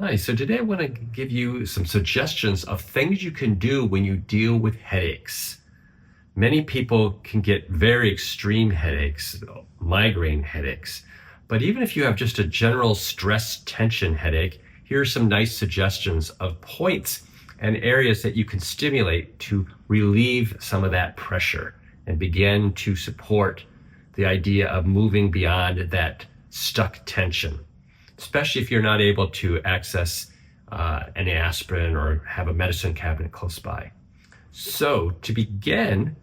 Hi, so today I want to give you some suggestions of things you can do when you deal with headaches. Many people can get very extreme headaches, migraine headaches. But even if you have just a general stress tension headache, here are some nice suggestions of points and areas that you can stimulate to relieve some of that pressure and begin to support the idea of moving beyond that stuck tension, especially if you're not able to access any aspirin or have a medicine cabinet close by. So to begin,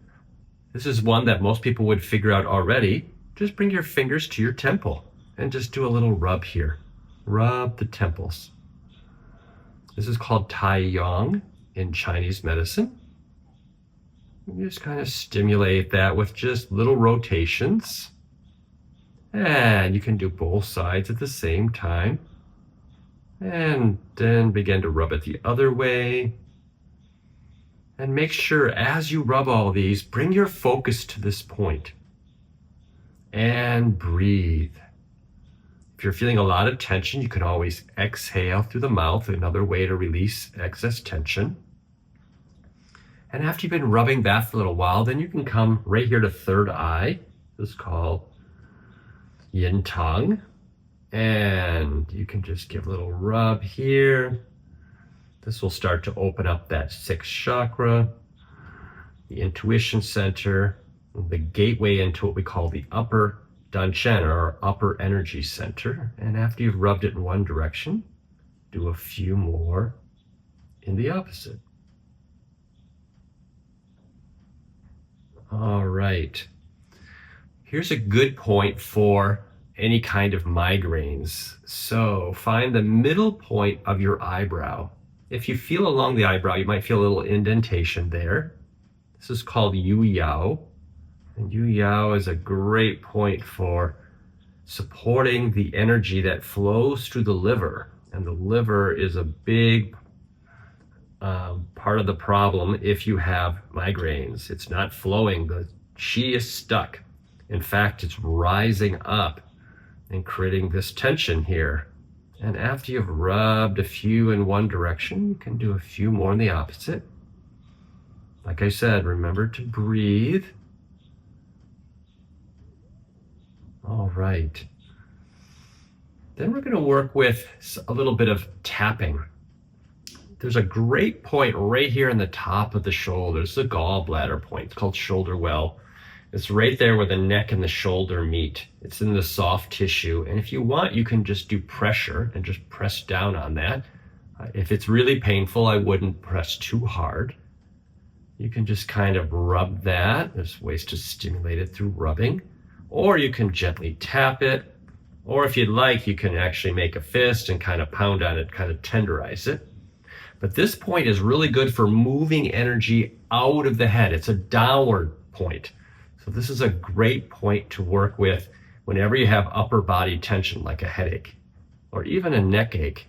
this is one that most people would figure out already. Just bring your fingers to your temple and just do a little rub here. Rub the temples. This is called TaiYang in Chinese medicine. You just kind of stimulate that with just little rotations. And you can do both sides at the same time. And then begin to rub it the other way. And make sure as you rub all these, bring your focus to this point. And breathe. If you're feeling a lot of tension, you can always exhale through the mouth, another way to release excess tension. And after you've been rubbing that for a little while, then you can come right here to third eye. This is called Yintang. And you can just give a little rub here. This will start to open up that sixth chakra, the intuition center, the gateway into what we call the upper danchen, or upper energy center. And after you've rubbed it in one direction, do a few more in the opposite. All right. Here's a good point for any kind of migraines. So find the middle point of your eyebrow. If you feel along the eyebrow, you might feel a little indentation there. This is called Yuyao. And Yuyao is a great point for supporting the energy that flows through the liver. And the liver is a big part of the problem if you have migraines. It's not flowing, the qi is stuck. In fact, it's rising up and creating this tension here. And after you've rubbed a few in one direction, you can do a few more in the opposite. Like I said, remember to breathe. All right. Then we're going to work with a little bit of tapping. There's a great point right here in the top of the shoulders, the gallbladder point. It's called shoulder well. It's right there where the neck and the shoulder meet. It's in the soft tissue. And if you want, you can just do pressure and just press down on that. If it's really painful, I wouldn't press too hard. You can just kind of rub that. There's ways to stimulate it through rubbing. Or you can gently tap it. Or if you'd like, you can actually make a fist and kind of pound on it, kind of tenderize it. But this point is really good for moving energy out of the head. It's a downward point. So this is a great point to work with whenever you have upper body tension, like a headache or even a neck ache.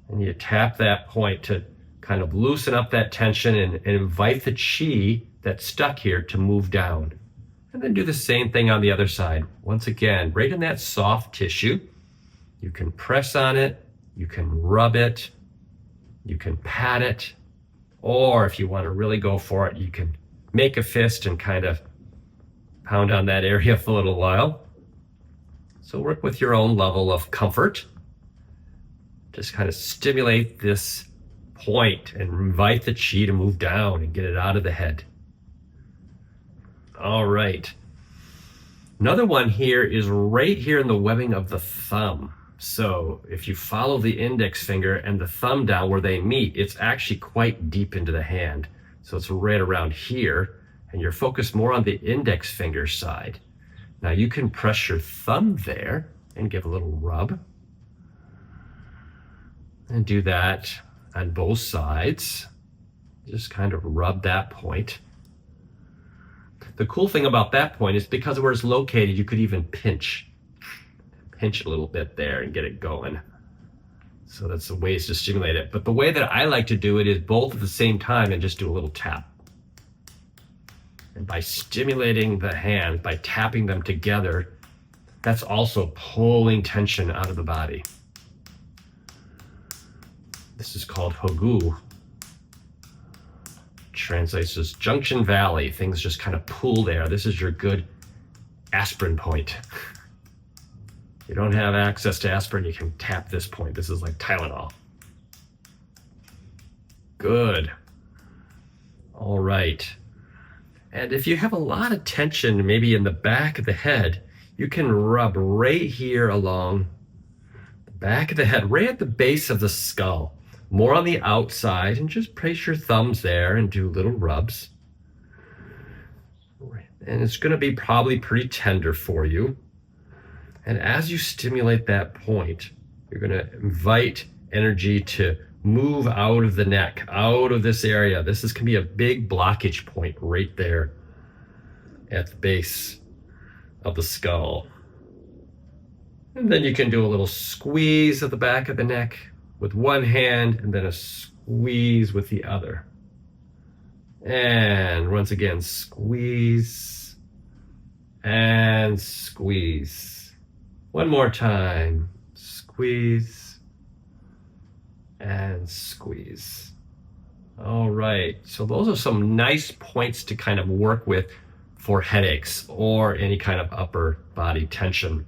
And you tap that point to kind of loosen up that tension and invite the qi that's stuck here to move down. And then do the same thing on the other side. Once again, right in that soft tissue, you can press on it, you can rub it, you can pat it, or if you want to really go for it, you can make a fist and kind of pound on that area for a little while. So work with your own level of comfort. Just kind of stimulate this point and invite the qi to move down and get it out of the head. All right. Another one here is right here in the webbing of the thumb. So if you follow the index finger and the thumb down where they meet, it's actually quite deep into the hand. So it's right around here, and you're focused more on the index finger side. Now you can press your thumb there and give a little rub. And do that on both sides. Just kind of rub that point. The cool thing about that point is because of where it's located, you could even pinch a little bit there and get it going. So that's the ways to stimulate it. But the way that I like to do it is both at the same time and just do a little tap. And by stimulating the hand, by tapping them together, that's also pulling tension out of the body. This is called Hegu. Translates as Junction Valley. Things just kind of pool there. This is your good aspirin point. If you don't have access to aspirin, you can tap this point. This is like Tylenol. Good. All right. And if you have a lot of tension, maybe in the back of the head, you can rub right here along the back of the head, right at the base of the skull. More on the outside, and just place your thumbs there and do little rubs. And it's going to be probably pretty tender for you. And as you stimulate that point, you're going to invite energy to move out of the neck, out of this area. This is going to be a big blockage point right there at the base of the skull. And then you can do a little squeeze of the back of the neck with one hand, and then a squeeze with the other. And once again, squeeze and squeeze. One more time, squeeze and squeeze. All right, so those are some nice points to kind of work with for headaches or any kind of upper body tension.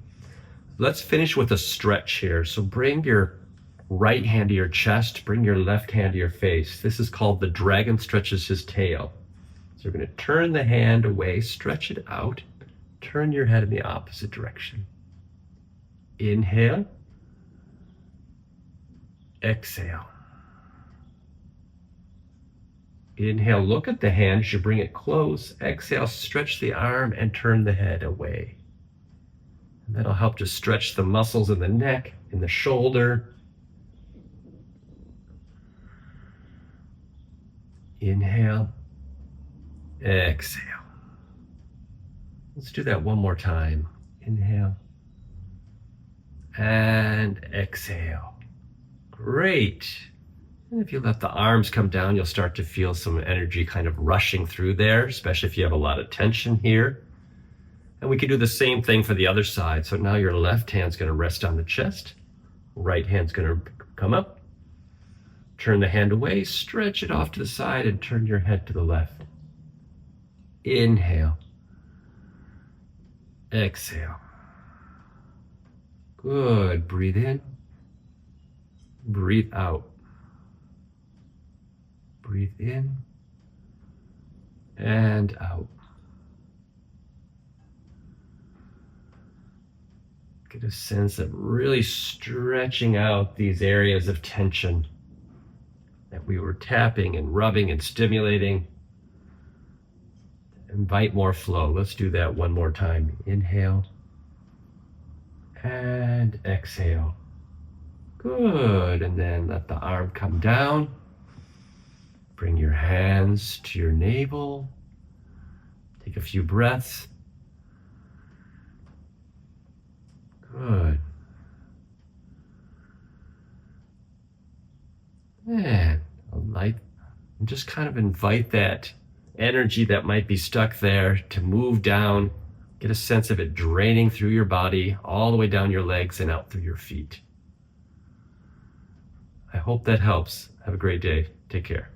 Let's finish with a stretch here. So bring your right hand to your chest, bring your left hand to your face. This is called the dragon stretches his tail. So you're going to turn the hand away, stretch it out, turn your head in the opposite direction. Inhale, exhale. Inhale, look at the hand as you bring it close. Exhale, stretch the arm and turn the head away. And that'll help to stretch the muscles in the neck, in the shoulder. Inhale, exhale. Let's do that one more time. Inhale and exhale. Great. And if you let the arms come down, you'll start to feel some energy kind of rushing through there, especially if you have a lot of tension here. And we can do the same thing for the other side. So now your left hand's going to rest on the chest. Right hand's going to come up. Turn the hand away, stretch it off to the side, and turn your head to the left. Inhale. Exhale. Good. Breathe in. Breathe out. Breathe in and out. Get a sense of really stretching out these areas of tension that we were tapping and rubbing and stimulating. Invite more flow. Let's do that one more time. Inhale and exhale. Good. And then let the arm come down. Bring your hands to your navel. Take a few breaths. Good. And just kind of invite that energy that might be stuck there to move down. Get a sense of it draining through your body, all the way down your legs and out through your feet. I hope that helps. Have a great day. Take care.